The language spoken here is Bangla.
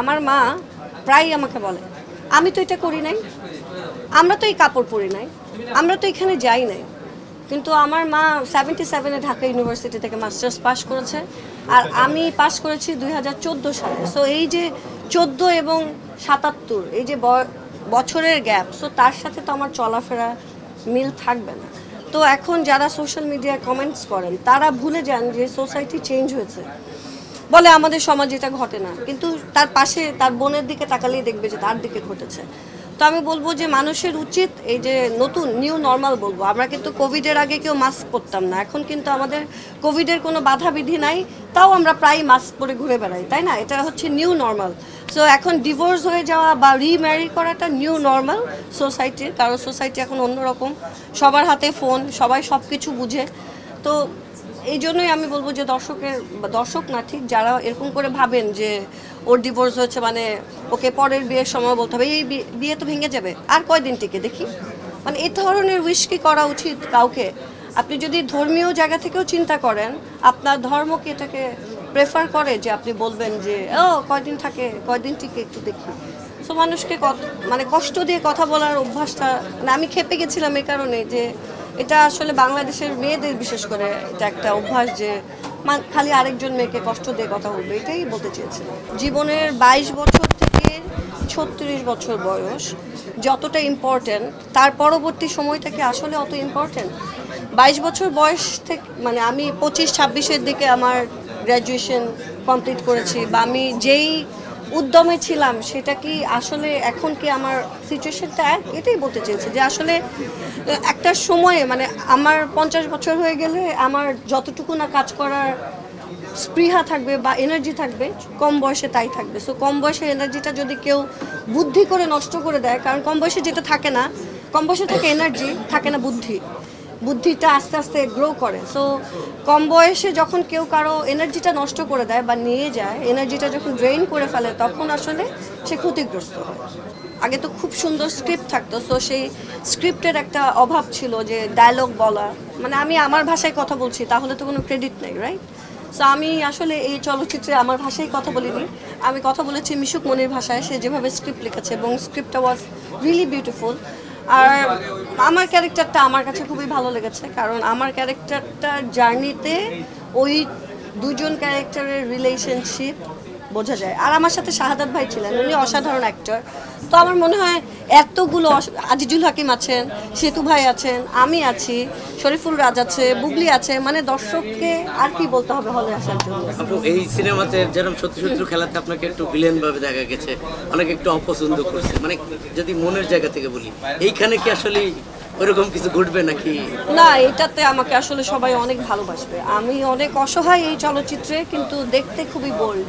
আমার মা প্রায় আমাকে বলে, আমি তো এটা করি নাই, আমরা তো এই কাপড় পরি নাই, আমরা তো এখানে যাই নাই। কিন্তু আমার মা 77-এ ঢাকা ইউনিভার্সিটি থেকে মাস্টার্স পাস করেছে, আর আমি পাস করেছি 2014 সালে। সো এই যে 14 এবং 77, এই যে বছরের গ্যাপ, সো তার সাথে তো আমার চলাফেরা মিল থাকবে না। তো এখন যারা সোশ্যাল মিডিয়ায় কমেন্টস করেন তারা ভুলে যান যে সোসাইটি চেঞ্জ হয়েছে, বলে আমাদের সমাজে এটা ঘটে না, কিন্তু তার পাশে তার বোনের দিকে তাকালেই দেখবে যে তার দিকে ঘটেছে। তো আমি বলবো যে মানুষের উচিত এই যে নতুন নিউ নর্মাল বলবো, আমরা কিন্তু কোভিডের আগে কেউ মাস্ক পরতাম না, এখন কিন্তু আমাদের কোভিডের কোনো বাধা বিধি নাই, তাও আমরা প্রায় মাস্ক পরে ঘুরে বেড়াই, তাই না? এটা হচ্ছে নিউ নর্মাল। সো এখন ডিভোর্স হয়ে যাওয়া বা রিম্যারি করাটা নিউ নর্মাল সোসাইটির, কারণ সোসাইটি এখন অন্যরকম, সবার হাতে ফোন, সবাই সব কিছু বুঝে। তো এই জন্যই আমি বলবো যে দর্শক না, ঠিক যারা এরকম করে ভাবেন যে ওর ডিভোর্স হয়েছে মানে ওকে পরের বিয়ের সময় বলতে হবে এই বিয়ে তো ভেঙে যাবে, আর কয়দিন টিকে দেখি, মানে এই ধরনের উইশ কি করা উচিত কাউকে? আপনি যদি ধর্মীয় জায়গা থেকেও চিন্তা করেন, আপনার ধর্মকে এটাকে প্রেফার করে যে আপনি বলবেন যে ও কয়দিন থাকে, কয়দিন টিকে একটু দেখি। সো মানুষকে মানে কষ্ট দিয়ে কথা বলার অভ্যাসটা, মানে আমি খেপে গেছিলাম এই কারণে যে এটা আসলে বাংলাদেশের মেয়েদের বিশেষ করে এটা একটা অভ্যাস যে খালি আরেকজন মেয়েকে কষ্ট দিয়ে কথা বলবে, এটাই বলতে চেয়েছিলাম। জীবনের 22 বছর থেকে 36 বছর বয়স যতটা ইম্পর্টেন্ট, তার পরবর্তী সময়টাকে আসলে অত ইম্পর্টেন্ট। 22 বছর বয়স থেকে মানে আমি 25-26-এর দিকে আমার গ্র্যাজুয়েশন কমপ্লিট করেছি, বা আমি যেই উদ্যমে ছিলাম সেটা কি আসলে এখন কি আমার সিচুয়েশনটা এটাই বলতে চেয়েছি যে আসলে একটা সময়ে মানে আমার 50 বছর হয়ে গেলে আমার যতটুকু না কাজ করার স্পৃহা থাকবে বা এনার্জি থাকবে, কম বয়সে তাই থাকবে। সো কম বয়সে এনার্জিটা যদি কেউ বুদ্ধি করে নষ্ট করে দেয়, কারণ কম বয়সে যেটা থাকে না, কম বয়সে থাকে এনার্জি, থাকে না বুদ্ধিটা আস্তে আস্তে গ্রো করে। সো কম বয়সে যখন কেউ কারো এনার্জিটা নষ্ট করে দেয় বা নিয়ে যায়, এনার্জিটা যখন ড্রেইন করে ফেলে, তখন আসলে সে ক্ষতিগ্রস্ত হয়। আগে তো খুব সুন্দর স্ক্রিপ্ট থাকতো, সো সেই স্ক্রিপ্টের একটা অভাব ছিল যে ডায়লগ বলা, মানে আমি আমার ভাষায় কথা বলছি তাহলে তো কোনো ক্রেডিট নেই, রাইট? সো আমি আসলে এই চলচ্চিত্রে আমার ভাষায় কথা বলিনি, আমি কথা বলেছি মিশুক মনির ভাষায়, সে যেভাবে স্ক্রিপ্ট লিখেছে, এবং স্ক্রিপ্টটা ওয়াজ রিয়েলি বিউটিফুল। আর আমার ক্যারেক্টারটা আমার কাছে খুবই ভালো লেগেছে, কারণ আমার ক্যারেক্টারটার জার্নিতে ওই দুজন ক্যারেক্টারের রিলেশনশিপ বোঝা যায়। আর আমার সাথে শাহাদাত ভাই ছিলেন, উনি অসাধারণ অ্যাক্টর। তো আমার মনে হয় এতগুলো, আজিজুল হাকিম আছেন, সেতু ভাই আছেন, আমি আছি, শরীফুল রাজ আছে, বুবলি আছে, মানে দর্শককে আর কি বলতে হবে হলে আসার জন্য। এই সিনেমাতে যেরকম সত্যি শত্রু খেলাতে আপনাকে একটু ভিলেন ভাবে দেখা গেছে, অনেকে একটু অপছন্দ করছে, মানে যদি মনের জায়গা থেকে বলি, এইখানে কি আসলে ওইরকম কিছু ঘটবে নাকি? না, এটাতে আমাকে আসলে সবাই অনেক ভালোবাসবে। আমি অনেক অসহায় এই চলচ্চিত্রে, কিন্তু দেখতে খুবই বোল্ড।